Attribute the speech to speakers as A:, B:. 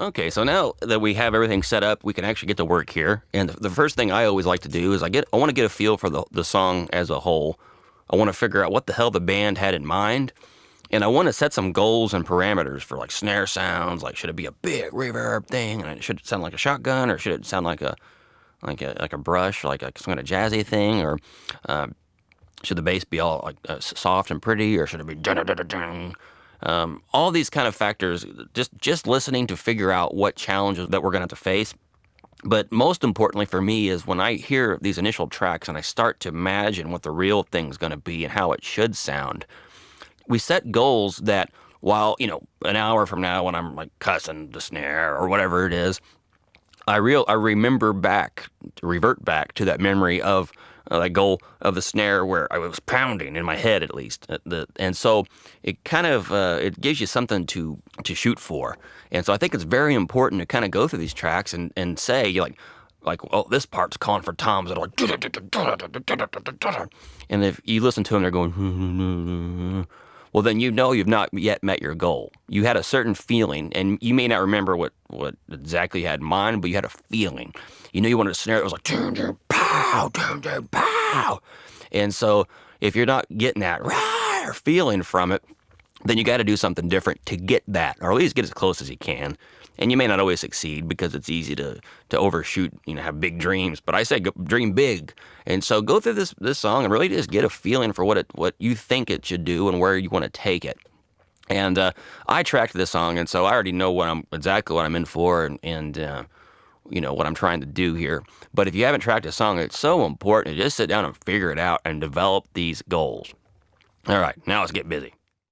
A: Okay, so now that we have everything set up, we can actually get to work here. And the first thing I always like to do is I want to get a feel for the song as a whole. I want to figure out what the hell the band had in mind, and I want to set some goals and parameters for like snare sounds. Like, should it be a big reverb thing, and it should sound like a shotgun, or should it sound like a brush, like some kind of jazzy thing, or should the bass be all like soft and pretty, or should it be dun dun dun dun? All these kind of factors, just listening to figure out what challenges that we're going to have to face. But most importantly for me is when I hear these initial tracks and I start to imagine what the real thing's going to be and how it should sound. We set goals that while, an hour from now when I'm like cussing the snare or whatever it is, I revert back to that memory of that goal of the snare where I was pounding in my head at least. And so it kind of it gives you something to shoot for. And so I think it's very important to kind of go through these tracks and say oh, this part's calling for toms that are like, and if you listen to them, they're going, well, then you've not yet met your goal. You had a certain feeling, and you may not remember what exactly you had in mind, but you had a feeling. You wanted a snare that was like, dun, dun, pow, dun, dun, pow. And so if you're not getting that rah, or feeling from it, then you got to do something different to get that, or at least get as close as you can. And you may not always succeed because it's easy to overshoot, have big dreams. But I say dream big. And so go through this song and really just get a feeling for what you think it should do and where you want to take it. And I tracked this song, and so I already know exactly what I'm in for and what I'm trying to do here. But if you haven't tracked a song, it's so important to just sit down and figure it out and develop these goals. All right, now let's get busy.